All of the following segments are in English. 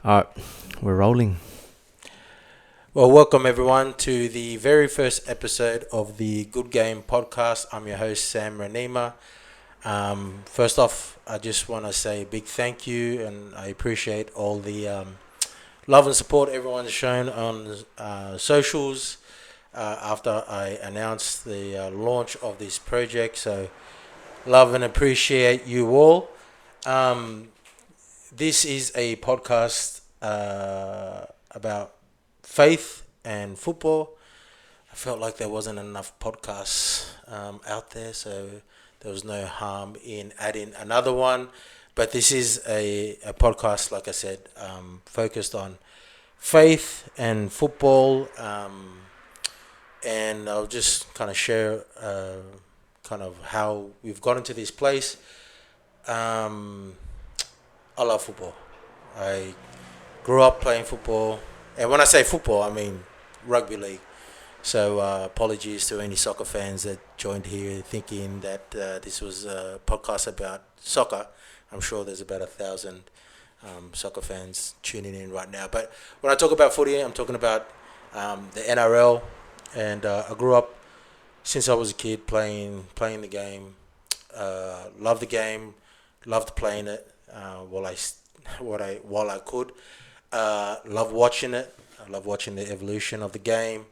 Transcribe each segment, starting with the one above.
Alright, we're rolling. Well, welcome everyone to the very first episode of the Good Game Podcast. I'm your host, Sam Rainima. First off, I just want to say a big thank you, and I appreciate all the love and support everyone's shown on socials after I announced the launch of this project. So, love and appreciate you all. Um, this is a podcast about faith and football. I felt like there wasn't enough podcasts out there, so there was no harm in adding another one. But this is a podcast, like I said, focused on faith and football, and I'll just kind of share kind of how we've gotten to this place. Um, I love football. I grew up playing football, and when I say football, I mean rugby league. So apologies to any soccer fans that joined here thinking that this was a podcast about soccer. I'm sure there's about 1,000 soccer fans tuning in right now. But when I talk about footy, I'm talking about the NRL, and I grew up since I was a kid playing the game. Loved the game, loved playing it while I could. Love watching it. I love watching the evolution of the game.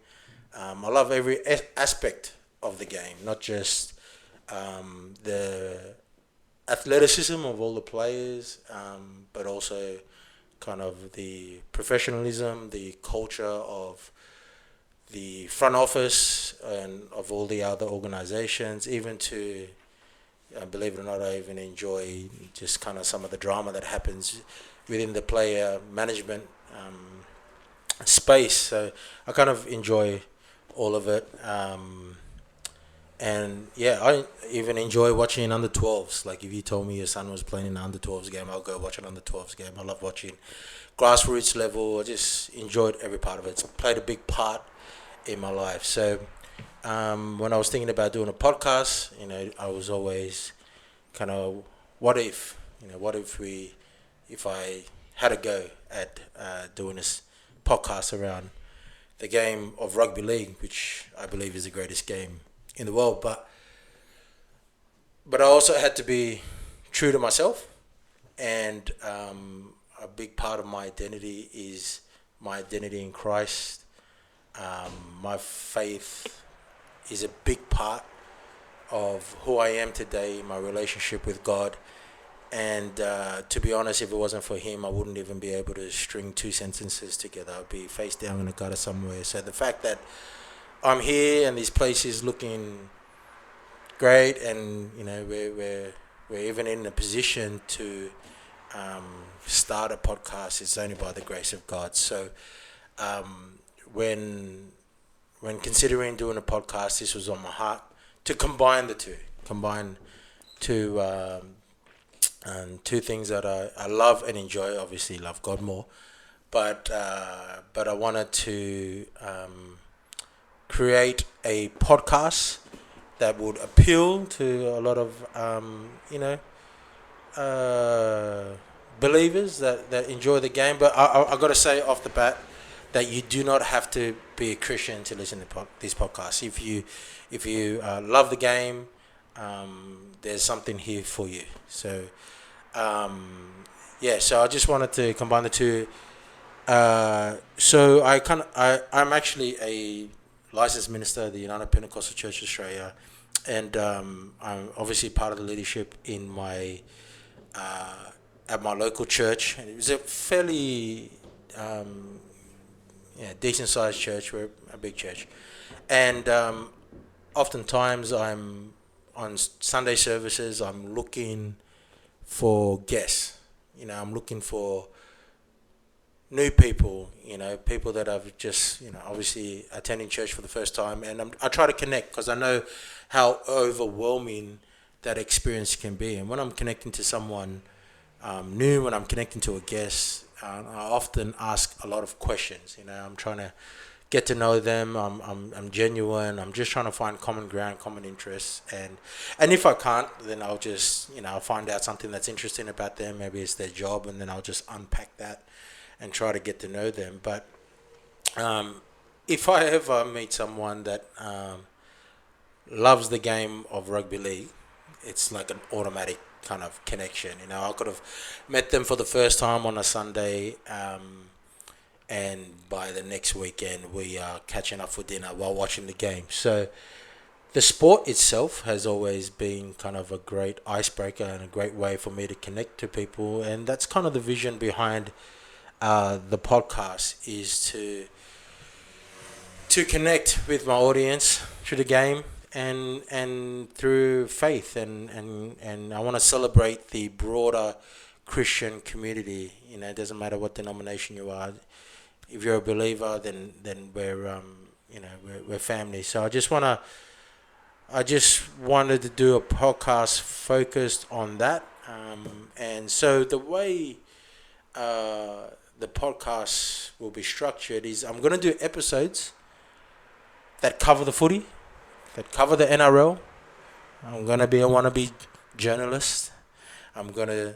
I love every aspect of the game, not just the athleticism of all the players, but also kind of the professionalism, the culture of the front office and of all the other organizations, even to, believe it or not, I even enjoy just kind of some of the drama that happens within the player management space. So I kind of enjoy all of it. And yeah, I even enjoy watching under 12s. Like if you told me your son was playing in an under 12s game, I'll go watch an under 12s game. I love watching grassroots level. I just enjoyed every part of it. It's played a big part in my life. So when I was thinking about doing a podcast, I was always kind of, if I had a go at doing this podcast around the game of rugby league, which I believe is the greatest game in the world. But I also had to be true to myself, and a big part of my identity is my identity in Christ. My faith is a big part of who I am today, my relationship with God. And to be honest, if it wasn't for him, I wouldn't even be able to string two sentences together. I'd be face down in a gutter somewhere. So the fact that I'm here and this place is looking great, and we're even in a position to start a podcast, is only by the grace of God. So when considering doing a podcast, this was on my heart to combine the two, two. Two things that I love and enjoy. Obviously, love God more, but I wanted to create a podcast that would appeal to a lot of believers that enjoy the game. But I got to say off the bat that you do not have to be a Christian to listen to this podcast. If you love the game, there's something here for you. So so I just wanted to combine the two. So I'm actually a licensed minister of the United Pentecostal Church Australia, and I'm obviously part of the leadership in my at my local church. And it was a fairly decent sized church. We're a big church, and oftentimes I'm on Sunday services. I'm looking for guests. I'm looking for new people, people that have just, obviously attending church for the first time. And I try to connect because I know how overwhelming that experience can be. And when I'm connecting to someone new, when I'm connecting to a guest, I often ask a lot of questions. I'm trying to get to know them. I'm genuine. I'm just trying to find common ground, common interests, and if I can't, then I'll just I'll find out something that's interesting about them. Maybe it's their job, and then I'll just unpack that and try to get to know them. But if I ever meet someone that loves the game of rugby league, it's like an automatic kind of connection. I could have met them for the first time on a Sunday, and by the next weekend we are catching up for dinner while watching the game. So the sport itself has always been kind of a great icebreaker and a great way for me to connect to people, and that's kind of the vision behind the podcast, is to connect with my audience through the game and through faith, and I want to celebrate the broader Christian community. It doesn't matter what denomination you are. If you're a believer, then we're family. So I just wanted to do a podcast focused on that, and so the way the podcast will be structured is I'm going to do episodes that cover the footy, that cover the NRL. I'm going to be a wannabe journalist. I'm going to,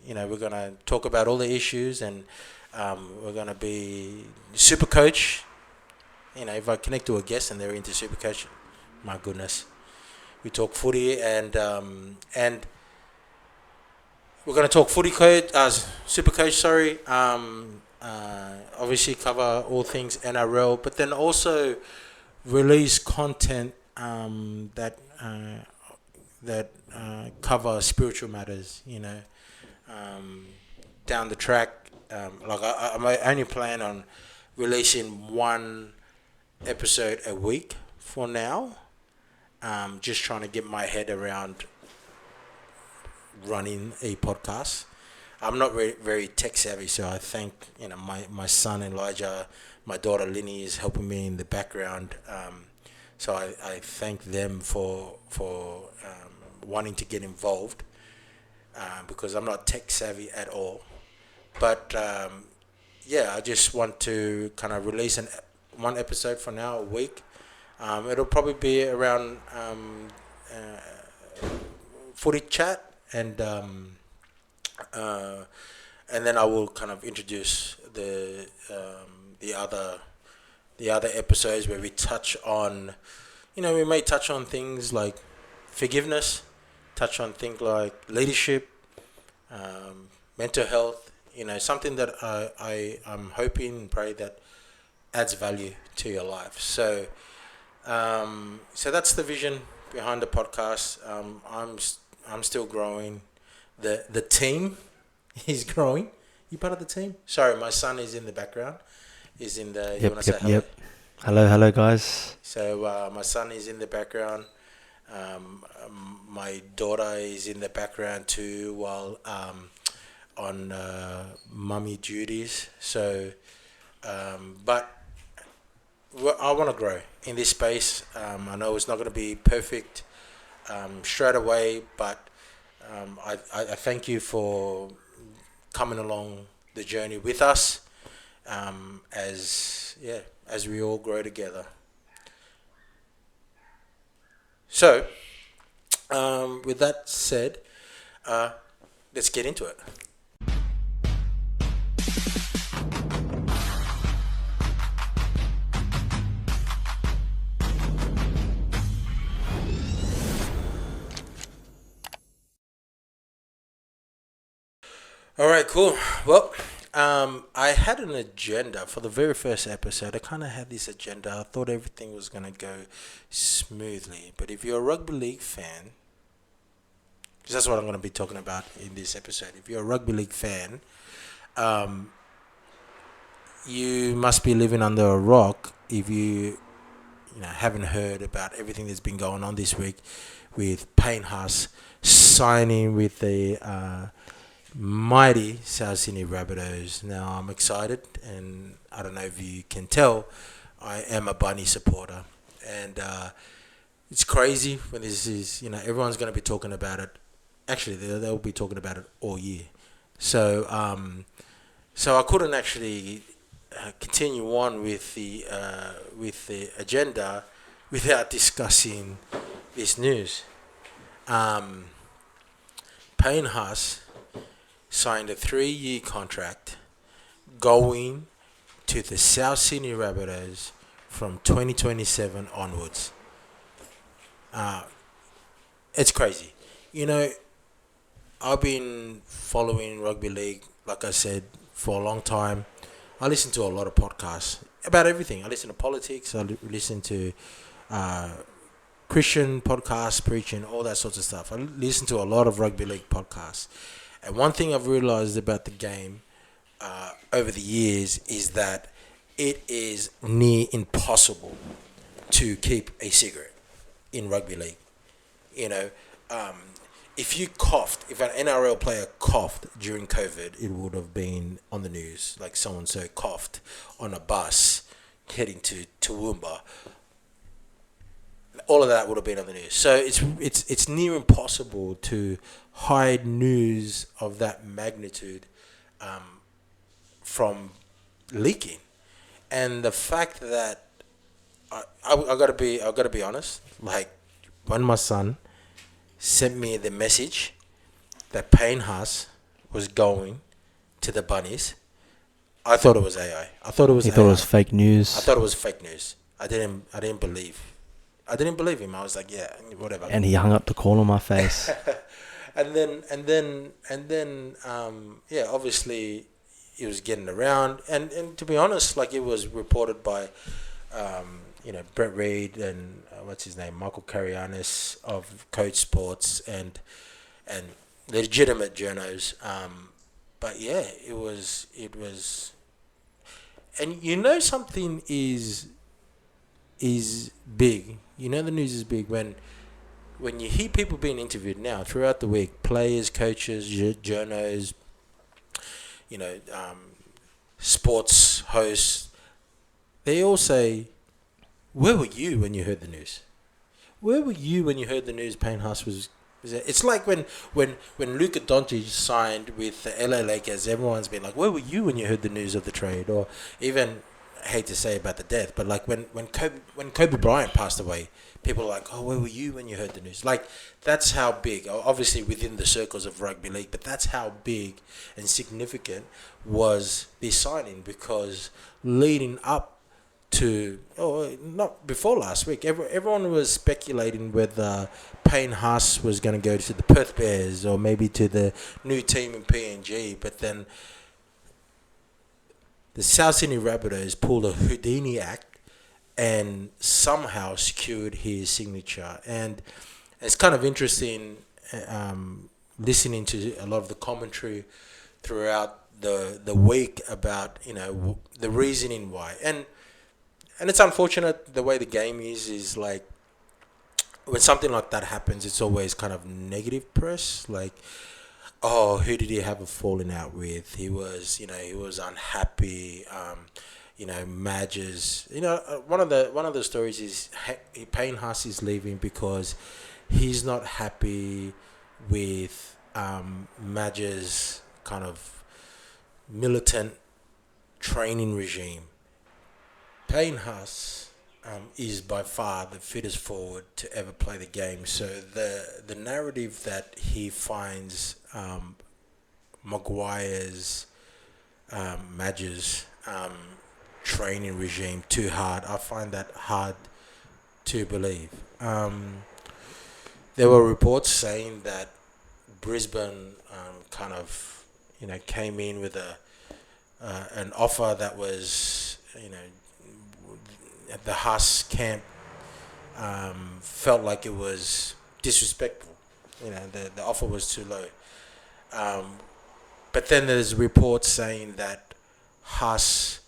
we're going to talk about all the issues, and we're going to be super coach. If I connect to a guest and they're into super coach, my goodness, we talk footy, and we're going to talk footy coach, super coach, sorry. Obviously cover all things NRL, but then also release content that cover spiritual matters. Down the track, I only plan on releasing one episode a week for now. Just trying to get my head around running a podcast. I'm not very tech savvy, so I thank my son Elijah, my daughter Linny is helping me in the background. So I thank them for wanting to get involved, because I'm not tech savvy at all. But I just want to kind of release one episode for now a week. It'll probably be around footy chat, and then I will kind of introduce the other episodes where we touch on, we may touch on things like forgiveness, touch on things like leadership, mental health, something that I'm hoping and pray that adds value to your life. So that's the vision behind the podcast. I'm still growing. The team is growing. You part of the team? Sorry, my son is in the background. He's in the. You want to say hello? Yep. Hello, guys. So my son is in the background. My daughter is in the background too, while on mummy duties. So, but I want to grow in this space. I know it's not going to be perfect straight away, but I thank you for coming along the journey with us, as we all grow together. So, with that said, let's get into it. All right, cool. Well, I had an agenda for the very first episode. I kind of had this agenda. I thought everything was going to go smoothly. But if you're a rugby league fan, because that's what I'm going to be talking about in this episode. If you're a rugby league fan, you must be living under a rock if you haven't heard about everything that's been going on this week with Payne Haas signing with the mighty South Sydney Rabbitohs. Now I'm excited, and I don't know if you can tell, I am a Bunny supporter, and it's crazy when this is, everyone's going to be talking about it. Actually, they'll be talking about it all year. So I couldn't actually continue on with the agenda without discussing this news. Payne Haas signed a 3-year contract going to the South Sydney Rabbitohs from 2027 onwards. It's crazy. You know, I've been following rugby league, like I said, for a long time. I listen to a lot of podcasts about everything. I listen to politics. Listen to Christian podcasts, preaching, all that sorts of stuff. I listen to a lot of rugby league podcasts. And one thing I've realised about the game over the years is that it is near impossible to keep a cigarette in rugby league. You know, if you coughed, if an NRL player coughed during COVID, it would have been on the news. Like someone so coughed on a bus heading to Toowoomba. All of that would have been on the news. So it's near impossible to hide news of that magnitude from leaking. And the fact that I gotta be honest. Like when my son sent me the message that Payne Haas was going to the Bunnies, I thought it was AI. I thought it was. He AI. thought it was fake I news. thought it was fake news. I didn't believe. I didn't believe him. I was like, yeah, whatever. And he hung up the call on my face. and then, yeah, obviously, it was getting around, and to be honest, like it was reported by, Brett Reed and what's his name, Michael Carianis of Code Sports and legitimate journos. But yeah, it was, and something is big. The news is big when you hear people being interviewed now throughout the week, players, coaches, journos, sports hosts, they all say, where were you when you heard the news? Where were you when you heard the news Payne Haas was there? It's like when Luka Doncic signed with the LA Lakers, everyone's been like, where were you when you heard the news of the trade? Or even, I hate to say about the death, but like when Kobe Bryant passed away, people are like, oh, where were you when you heard the news? Like, that's how big, obviously within the circles of rugby league, but that's how big and significant was this signing, because leading up to, not before last week, everyone was speculating whether Payne Haas was going to go to the Perth Bears or maybe to the new team in PNG, but then the South Sydney Rabbitohs pulled a Houdini act and somehow secured his signature. And it's kind of interesting listening to a lot of the commentary throughout the week about the reasoning why. And it's unfortunate the way the game is like, when something like that happens, it's always kind of negative press. Like, oh, who did he have a falling out with? He was unhappy. Madges. One of the stories is Payne Haas is leaving because he's not happy with Madge's kind of militant training regime. Payne Haas is by far the fittest forward to ever play the game. So the narrative that he finds Maguire's Madge's training regime too hard, I find that hard to believe. There were reports saying that Brisbane kind of came in with an offer that was the Haas camp felt like it was disrespectful. The offer was too low. But then there's reports saying that Haas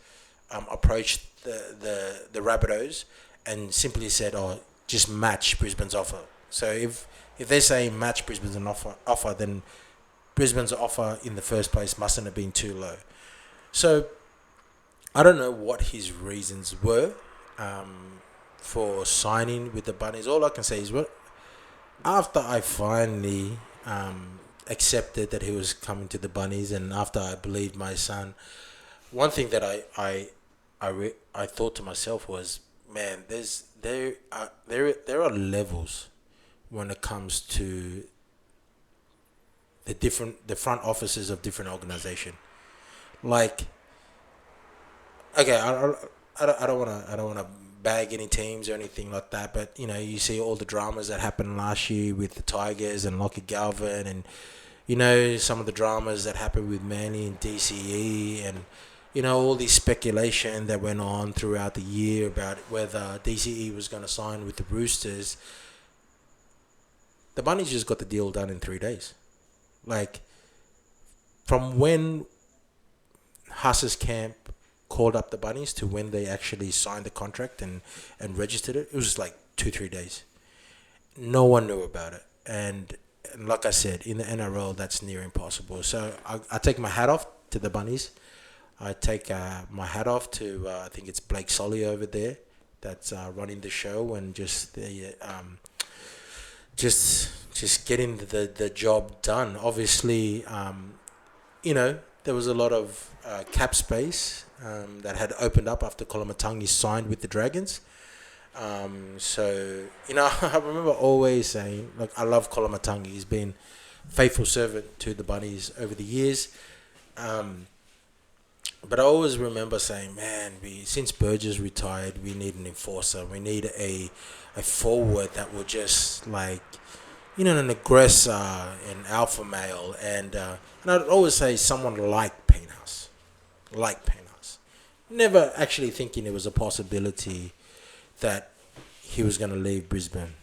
approached the Rabbitohs and simply said, "Oh, just match Brisbane's offer." So if they're saying match Brisbane's offer, then Brisbane's offer in the first place mustn't have been too low. So I don't know what his reasons were for signing with the Bunnies. All I can say is, after I finally accepted that he was coming to the Bunnies, and after I believed my son, one thing that I thought to myself was, man, there are levels when it comes to the front offices of different organization. Like, okay, I don't want to bag any teams or anything like that, but you see all the dramas that happened last year with the Tigers and Lockie Galvin, and some of the dramas that happened with Manly and DCE, and all this speculation that went on throughout the year about whether DCE was going to sign with the Roosters. The Bunnies just got the deal done in 3 days. Like, from when Haas's camp called up the Bunnies to when they actually signed the contract and registered it, it was just like 2-3 days. No one knew about it. And like I said, in the NRL, that's near impossible. So I take my hat off to the Bunnies. I take my hat off to, I think it's Blake Solly over there that's running the show, and just the just getting the job done. Obviously, there was a lot of cap space that had opened up after Kolomatangi signed with the Dragons. So, I remember always saying, look, I love Kolomatangi. He's been faithful servant to the Bunnies over the years. But I always remember saying, man, since Burgess retired, we need an enforcer. We need a forward that will just, like, an aggressor, an alpha male. And I'd always say someone like Paynehouse. Never actually thinking it was a possibility that he was going to leave Brisbane.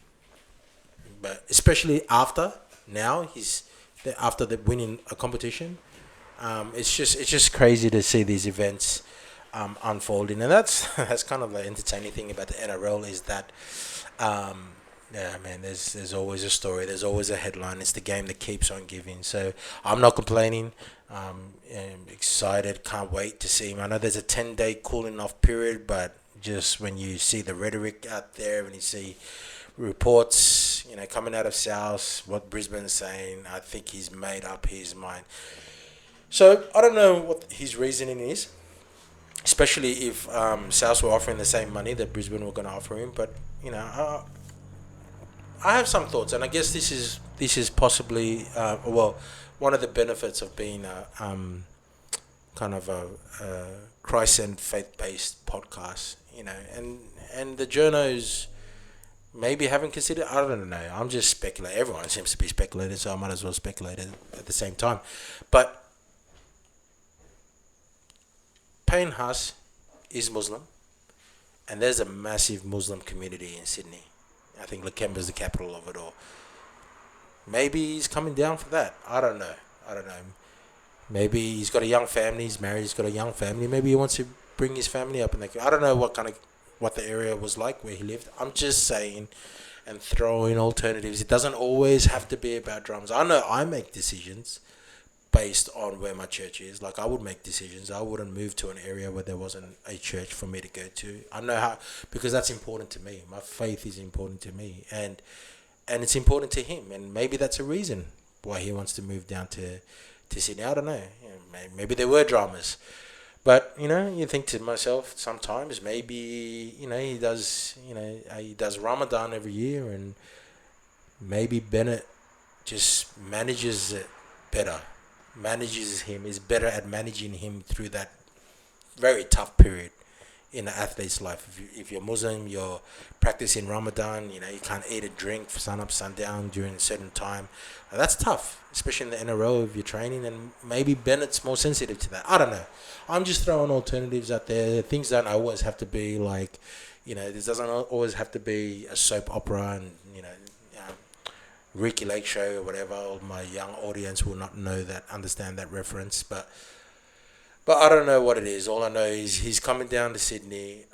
But especially after the winning a competition. It's just crazy to see these events unfolding, and that's kind of the entertaining thing about the NRL is that, there's always a story, there's always a headline. It's the game that keeps on giving. So I'm not complaining. I'm excited, can't wait to see him. I know there's a 10-day cooling off period, but just when you see the rhetoric out there, when you see reports, coming out of South, what Brisbane's saying, I think he's made up his mind. So I don't know what his reasoning is, especially if South were offering the same money that Brisbane were going to offer him. But I have some thoughts, and I guess this is possibly one of the benefits of being a kind of a Christ and faith-based podcast, and the journos maybe haven't considered. I don't know. I'm just speculating. Everyone seems to be speculating, so I might as well speculate at the same time. But Payne Haas is Muslim, and there's a massive Muslim community in Sydney. I think Lakemba's the capital of it all. Maybe he's coming down for that. I don't know. Maybe he's got a young family. He's married. He's got a young family. Maybe he wants to bring his family up. I don't know what the area was like where he lived. I'm just saying, and throwing alternatives. It doesn't always have to be about drums. I know I make decisions based on where my church is. Like, I would make decisions. I wouldn't move to an area where there wasn't a church for me to go to. I know how, because that's important to me. My faith is important to me, and it's important to him. And maybe that's a reason why he wants to move down to Sydney. I don't know. Maybe there were dramas, but you think to myself sometimes maybe he does Ramadan every year, and maybe Bennett just manages it better. Is better at managing him through that very tough period in an athlete's life. If you're Muslim, you're practicing Ramadan, you can't eat and drink for sun up, sundown during a certain time. That's tough, especially in the NRL if you're training, and maybe Bennett's more sensitive to that. I don't know. I'm just throwing alternatives out there. Things don't always have to be like, this doesn't always have to be a soap opera and, Ricky Lake show or whatever. All my young audience will not understand that reference, but I don't know what it is. All I know is he's coming down to Sydney.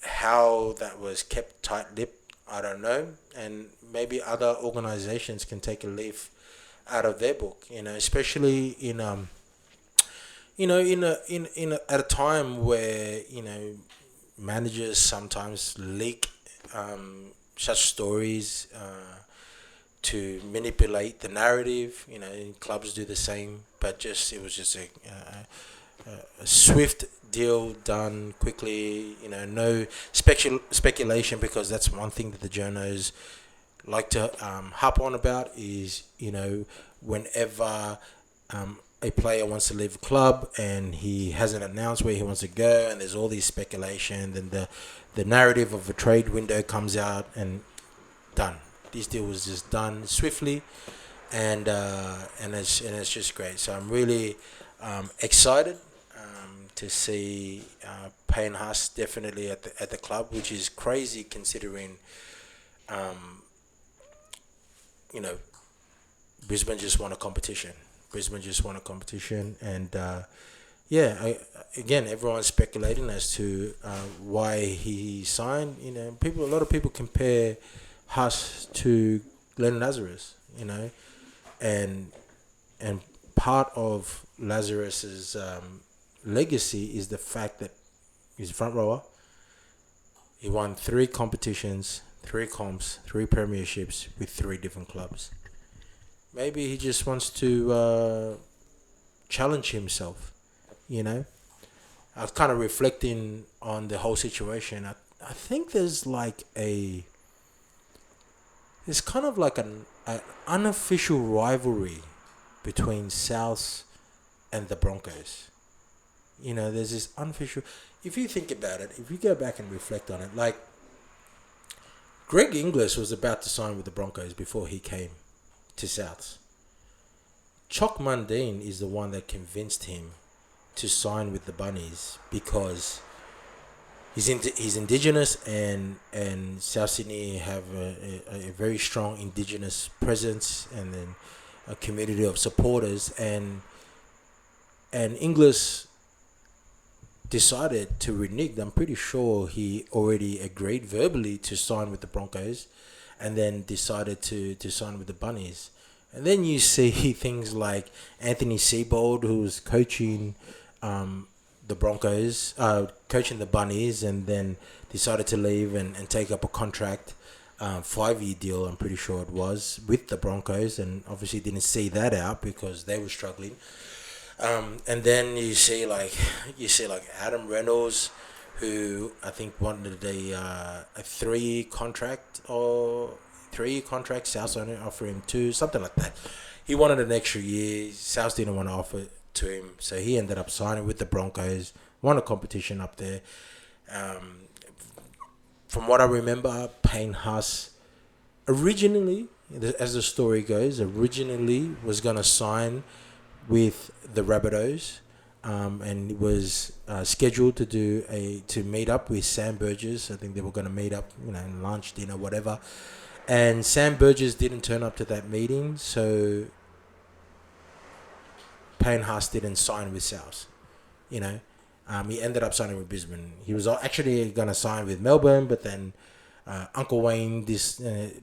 How that was kept tight-lipped, I don't know, and maybe other organisations can take a leaf out of their book. Especially in at a time where managers sometimes leak such stories to manipulate the narrative. Clubs do the same, but it was just a swift deal done quickly. No speculation, because that's one thing that the journos like to harp on about is whenever a player wants to leave a club and he hasn't announced where he wants to go, and there's all these speculation, then the narrative of a trade window comes out and done. This deal was just done swiftly, and it's just great. So I'm really excited to see Payne Haas definitely at the club, which is crazy considering you know, Brisbane just won a competition. And again, everyone's speculating as to why he signed. You know, a lot of people compare Haas to Glenn Lazarus. You know, and part of Lazarus's legacy is the fact that he's a front rower. He won 3 competitions, 3 comps, 3 premierships with 3 different clubs. Maybe he just wants to challenge himself, you know. I was kind of reflecting on the whole situation. I think there's kind of like an unofficial rivalry between Souths and the Broncos. You know, there's this unofficial. If you think about it, if you go back and reflect on it, like Greg Inglis was about to sign with the Broncos before he came to Souths. Chock Mundine is the one that convinced him to sign with the Bunnies because he's Indigenous and South Sydney have a very strong Indigenous presence and then a community of supporters, and Inglis decided to renege. I'm pretty sure he already agreed verbally to sign with the Broncos and then decided to sign with the Bunnies. And then you see things like Anthony Seibold, who was coaching the Broncos, coaching the Bunnies, and then decided to leave and take up a contract, 5-year deal, I'm pretty sure it was, with the Broncos, and obviously didn't see that out because they were struggling. And then you see like Adam Reynolds, who I think wanted a 3-year contract or 3-year contract. South only offered him 2, something like that. He wanted an extra year. South didn't want to offer it to him, so he ended up signing with the Broncos. Won a competition up there. From what I remember, Payne Haas originally, as the story goes, was gonna sign with the Rabbitohs, and was scheduled to meet up with Sam Burgess. I think they were going to meet up, lunch, dinner, whatever. And Sam Burgess didn't turn up to that meeting, so Payne Haas didn't sign with South. He ended up signing with Brisbane. He was actually going to sign with Melbourne, but then Uncle Wayne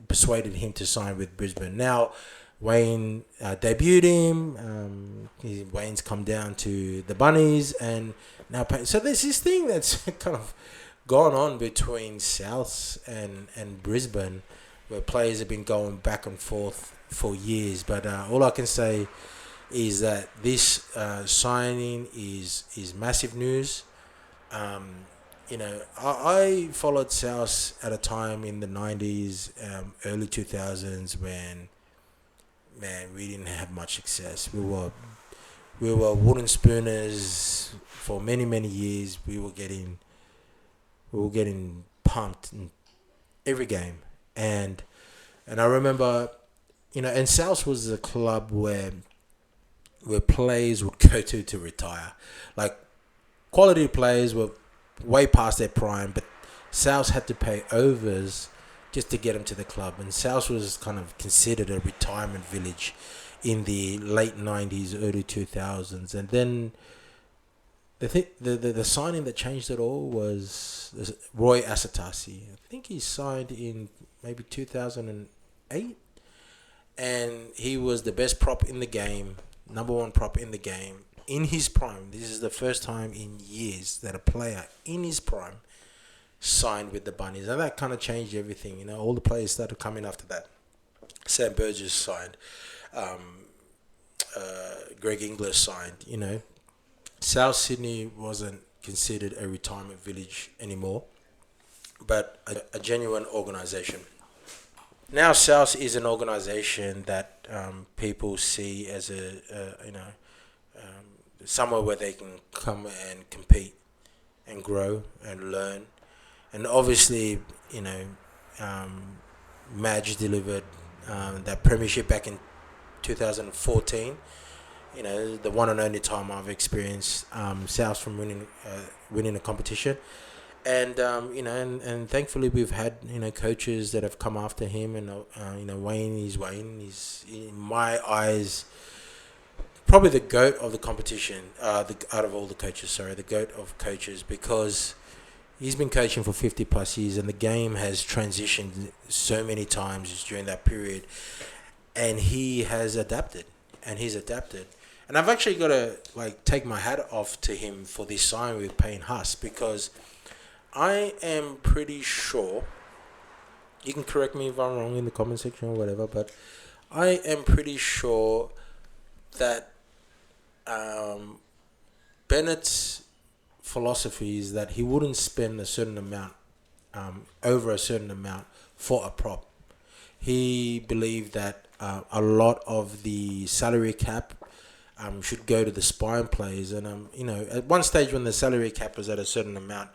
persuaded him to sign with Brisbane. Now, Wayne debuted him. Wayne's come down to the Bunnies, and now so there's this thing that's kind of gone on between South and Brisbane, where players have been going back and forth for years. But all I can say is that this signing is massive news. I followed South at a time in the 90s, early 2000s when, man, we didn't have much success. We were wooden spooners for many, many years. We were getting pumped in every game, and I remember, and South was a club where players would go to retire. Like, quality players were way past their prime, but South had to pay overs just to get them to the club. And South was kind of considered a retirement village in the late 90s, early 2000s. And then the signing that changed it all was Roy Asatasi. I think he signed in maybe 2008. And he was the best prop in the game, number 1 prop in the game, in his prime. This is the first time in years that a player in his prime signed with the Bunnies, and that kind of changed everything. All the players started coming after that. Sam Burgess signed, Greg Inglis signed. South Sydney wasn't considered a retirement village anymore, but a genuine organisation. Now South is an organisation that people see as somewhere where they can come and compete and grow and learn. And obviously, Madge delivered that premiership back in 2014. The one and only time I've experienced South from winning a competition. And and thankfully we've had coaches that have come after him, and Wayne is in my eyes probably the GOAT of the competition, out of all the coaches, the GOAT of coaches, because he's been coaching for 50 plus years, and the game has transitioned so many times during that period, and he has adapted, and and I've actually got to take my hat off to him for this sign with Payne Haas, because I am pretty sure, you can correct me if I'm wrong in the comment section or whatever, but I am pretty sure that Bennett's philosophy is that he wouldn't spend a certain amount, over a certain amount, for a prop. He believed that a lot of the salary cap should go to the spine players, and at one stage when the salary cap was at a certain amount,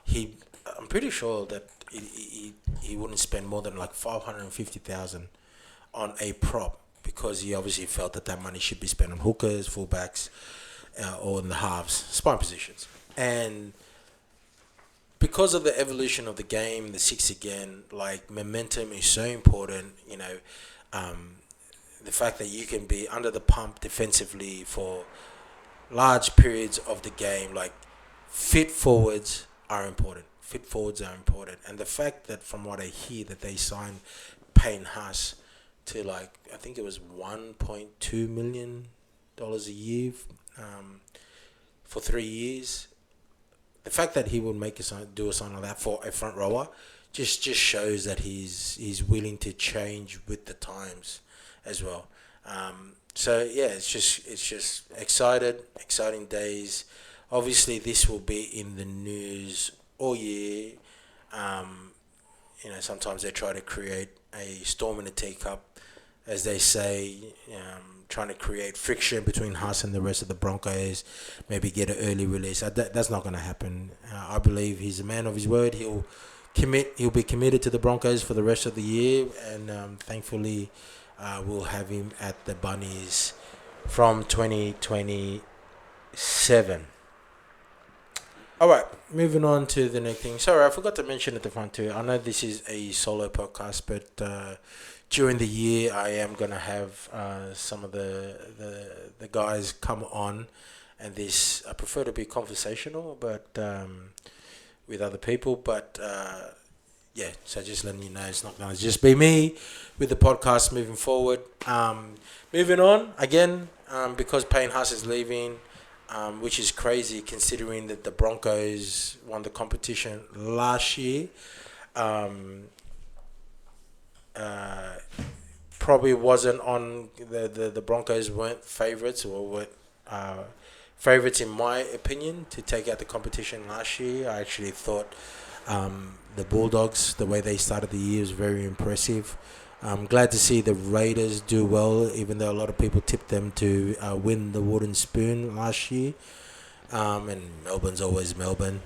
I'm pretty sure that he wouldn't spend more than $550,000 on a prop, because he obviously felt that money should be spent on hookers, fullbacks, or in the halves, spine positions. And because of the evolution of the game, the six again, momentum is so important. The fact that you can be under the pump defensively for large periods of the game, fit forwards are important. And the fact that, from what I hear, that they signed Payne Haas to I think it was $1.2 million a year for 3 years. The fact that he would do a sign like that for a front rower just shows that he's willing to change with the times as well. It's just exciting days. Obviously, this will be in the news all year. Sometimes they try to create a storm in a teacup, as they say, trying to create friction between Haas and the rest of the Broncos, maybe get an early release. That's not going to happen. I believe he's a man of his word. He'll be committed to the Broncos for the rest of the year, and thankfully we'll have him at the Bunnies from 2027. All right, moving on to the next thing. Sorry, I forgot to mention at the front too. I know this is a solo podcast, but during the year I am gonna have some of the guys come on, and this I prefer to be conversational, but with other people. But so just letting you know, it's not gonna just be me with the podcast moving forward. Moving on again, because Payne Haas is leaving. Which is crazy considering that the Broncos won the competition last year. Probably wasn't on the Broncos weren't favourites, or were favourites in my opinion to take out the competition last year. I actually thought the Bulldogs, the way they started the year, was very impressive. I'm glad to see the Raiders do well, even though a lot of people tipped them to win the wooden spoon last year. And Melbourne's always Melbourne.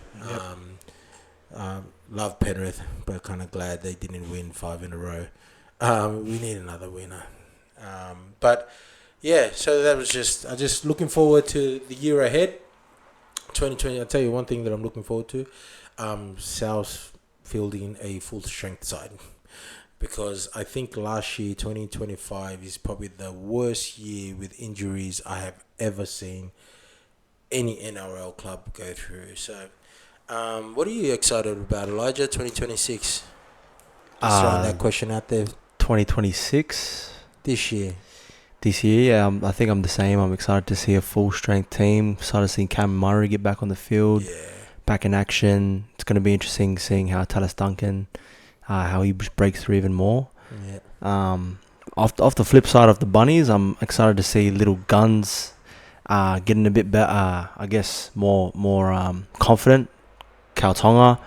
Yep. Love Penrith, but kind of glad they didn't win 5 in a row. We need another winner. So that was just looking forward to the year ahead. 2020, I'll tell you one thing that I'm looking forward to. South fielding a full strength side. Because I think last year, 2025, is probably the worst year with injuries I have ever seen any NRL club go through. So, what are you excited about, Elijah, 2026? Just throwing that question out there. 2026? This year, yeah, I think I'm the same. I'm excited to see a full-strength team. Excited to see Cam Murray get back on the field, back in action. It's going to be interesting seeing how Talis Duncan... how he breaks through even more. Yeah. Off the flip side of the Bunnies, I'm excited to see little guns getting a bit better. I guess more confident. Kautonga,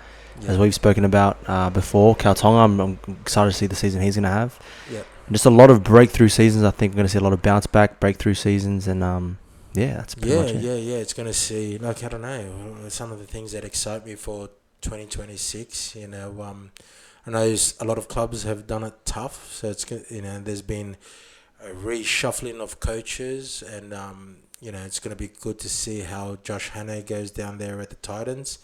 as we've spoken about before. Kautonga, I'm excited to see the season he's going to have. Yeah. Just a lot of breakthrough seasons. I think we're going to see a lot of bounce back breakthrough seasons, and yeah, that's pretty much it. It's gonna see, like, I don't know, some of the things that excite me for 2026. I know a lot of clubs have done it tough, so there's been a reshuffling of coaches, and it's gonna be good to see how Josh Hannay goes down there at the Titans.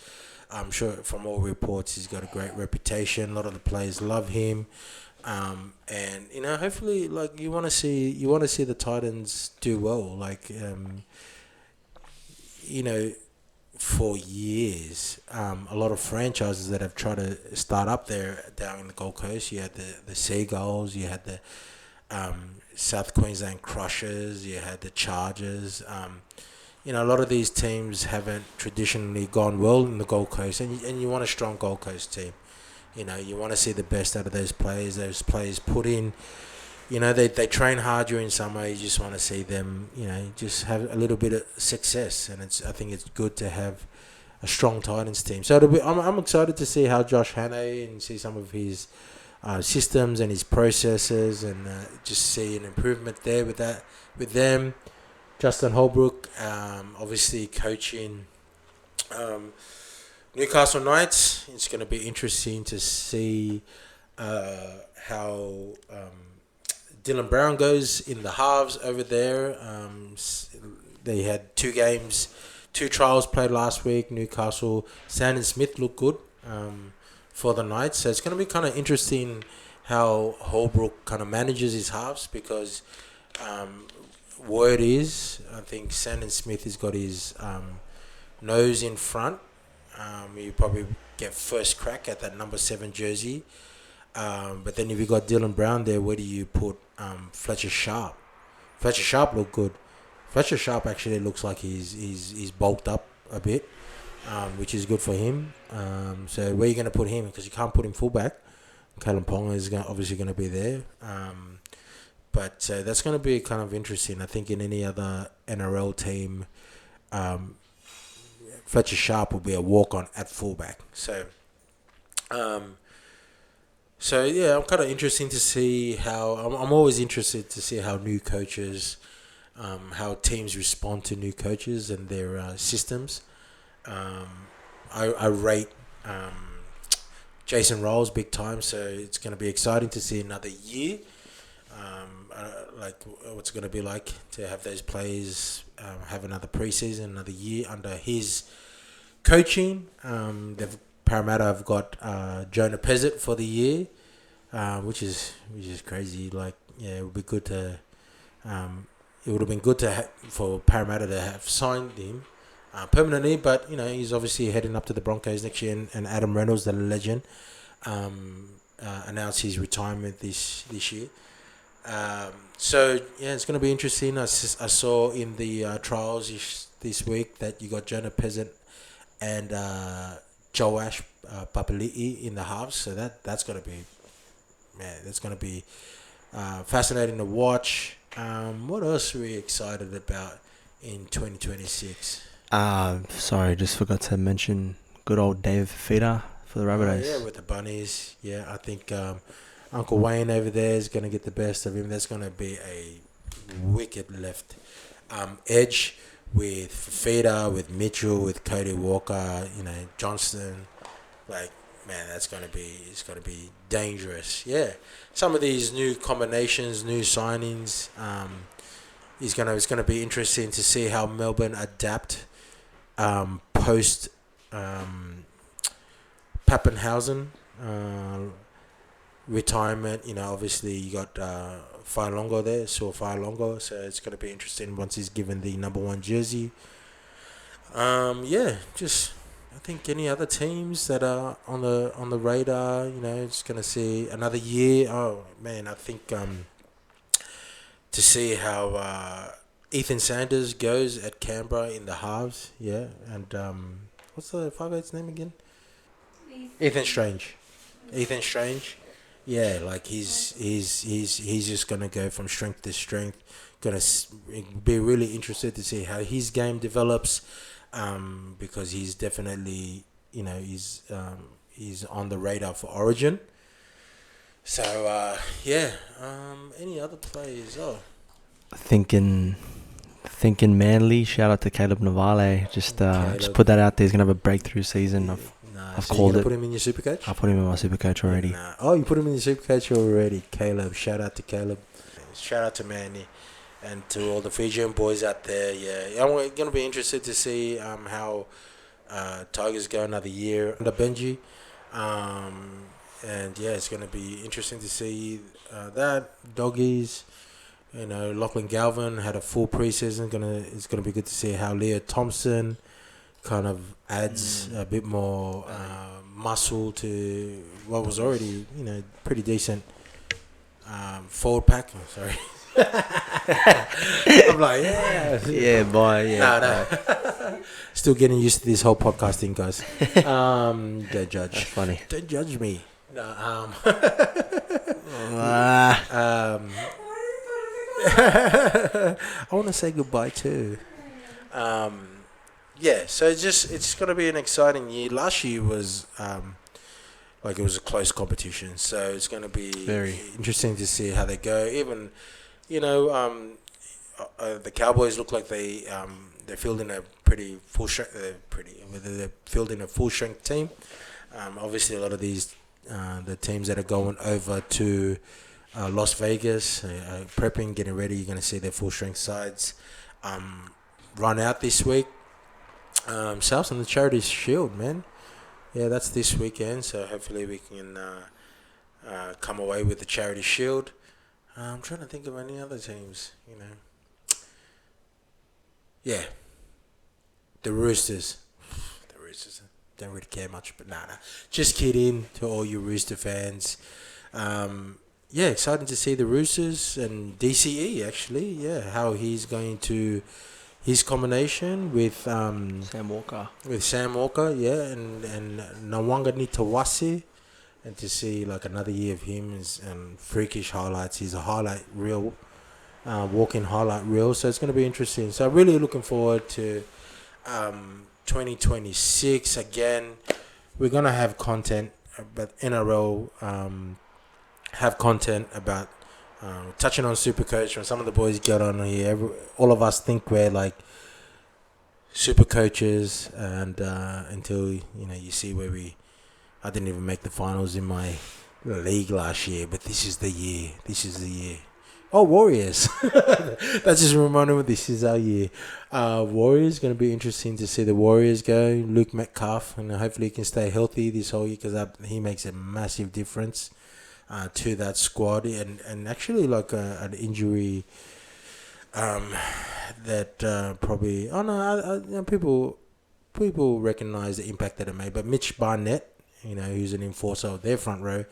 I'm sure from all reports he's got a great reputation. A lot of the players love him. And hopefully, like, you want to see the Titans do well. Like, for years, a lot of franchises that have tried to start up there down in the Gold Coast. You had the Seagulls, you had the South Queensland Crushers, you had the Chargers. A lot of these teams haven't traditionally gone well in the Gold Coast, and you want a strong Gold Coast team. You want to see the best out of those players. Those players put in, they train hard during summer. You just want to see them, just have a little bit of success. And I think it's good to have a strong Titans team. So I'm excited to see how Josh Hannay and see some of his systems and his processes, and just see an improvement there with them. Justin Holbrook, obviously coaching Newcastle Knights. It's going to be interesting to see how Dylan Brown goes in the halves over there. They had 2 trials played last week. Newcastle, Sandon Smith looked good for the Knights. So it's going to be kind of interesting how Holbrook kind of manages his halves, because word is, I think Sandon Smith has got his nose in front. You probably get first crack at that number 7 jersey. But then if you got Dylan Brown there, where do you put Fletcher Sharp? Fletcher Sharp looked good. Fletcher Sharp actually looks like he's bulked up a bit, which is good for him. So where are you going to put him? Because you can't put him fullback. Kalen Ponga is obviously going to be there. But that's going to be kind of interesting. I think in any other NRL team, Fletcher Sharp will be a walk-on at fullback. So yeah, I'm kind of interested to see how. I'm always interested to see how new coaches, how teams respond to new coaches and their systems. I rate Jason Rolls big time, so it's going to be exciting to see another year. Like what's it going to be like to have those players have another preseason, another year under his coaching. Parramatta have got Jonah Pezzett for the year, which is crazy. Like, yeah, it would be good to. It would have been good for Parramatta to have signed him permanently, but he's obviously heading up to the Broncos next year, and Adam Reynolds, the legend, announced his retirement this year. So yeah, it's going to be interesting. I saw in the trials this week that you got Jonah Pezzett and Joash Papali'i in the halves, so that's going to be fascinating to watch. What else are we excited about in 2026? Sorry, just forgot to mention good old Dave Fifita for the Rabbitohs. Yeah, with the Bunnies. Yeah, I think Uncle Wayne over there is going to get the best of him. That's going to be a wicked left edge with Fifita, with Mitchell, with Cody Walker, Johnston. Like, man, it's going to be dangerous. Yeah, some of these new combinations, new signings. It's going to be interesting to see how Melbourne adapt post Pappenhausen retirement. Obviously you got Failongo there, so it's going to be interesting once he's given the number 1 jersey. I think any other teams that are on the radar, it's going to see another year. Oh man, I think to see how Ethan Sanders goes at Canberra in the halves, yeah, and what's the 5'8's name again? Ethan Strange. Yeah, like he's just gonna go from strength to strength. Gonna be really interested to see how his game develops, because he's definitely he's on the radar for Origin. So any other players? Thinking thinking Manly. Shout out to Caleb Navale. Just put that out there. He's gonna have a breakthrough season. I've so called you're it. Put him in your super coach? I put him in my super coach already. Oh, you put him in your super coach already, Caleb. Shout out to Caleb. Shout out to Manny. And to all the Fijian boys out there, I'm going to be interested to see how Tigers go another year under Benji. And it's going to be interesting to see that. Doggies, Lachlan Galvin had a full preseason. It's going to be good to see how Leo Thompson kind of adds a bit more muscle to what was already, pretty decent forward pack. Sorry. I'm like, boy. No. Still getting used to this whole podcasting, guys. Don't judge. That's funny. Don't judge me. No. I want to say goodbye too. So it's going to be an exciting year. Last year was it was a close competition, so it's going to be very interesting to see how they go. Even the Cowboys look like they're fielding a pretty full strength. They're fielding a full strength team. Obviously, a lot of these the teams that are going over to Las Vegas, prepping, getting ready. You're going to see their full strength sides run out this week. South on the Charity Shield, man. Yeah, that's this weekend. So hopefully we can come away with the Charity Shield. I'm trying to think of any other teams, Yeah. The Roosters. Don't really care much, but nah. Just kidding to all you Rooster fans. Exciting to see the Roosters and DCE, actually. Yeah, how he's going to... His combination with Sam Walker. And Nawanga Nitawasi, and to see another year of him and freakish highlights. He's a highlight reel, walking highlight reel. So it's going to be interesting. So I'm really looking forward to 2026. Again, we're going to have content, but NRL have content about. Touching on Supercoach, when some of the boys get on here, all of us think we're like super coaches, and until you see where I didn't even make the finals in my league last year, but this is the year. Oh, Warriors! That's just reminding me this is our year. Warriors, going to be interesting to see the Warriors go. Luke Metcalf, and hopefully he can stay healthy this whole year because he makes a massive difference. To that squad, and actually an injury that probably people recognize the impact that it made, but Mitch Barnett, who's an enforcer of their front row,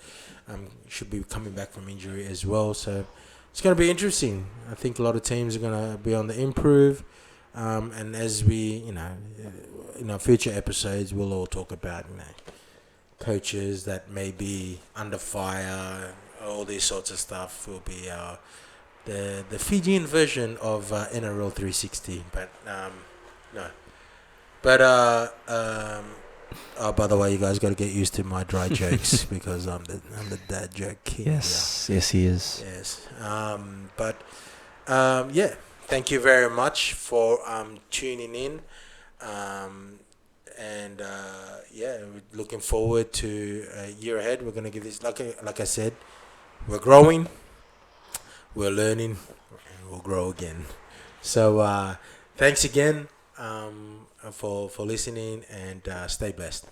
should be coming back from injury as well. So it's going to be interesting. I think a lot of teams are going to be on the improve, and as we in our future episodes we'll all talk about coaches that may be under fire, all these sorts of stuff will be the Fijian version of NRL 360. But no. But by the way, you guys got to get used to my dry jokes because I'm the dad joke king. Yes, he is. Yes. Thank you very much for tuning in. We're looking forward to a year ahead. We're going to give this, like I said, we're growing, we're learning, and we'll grow again. So thanks again for listening, and stay blessed.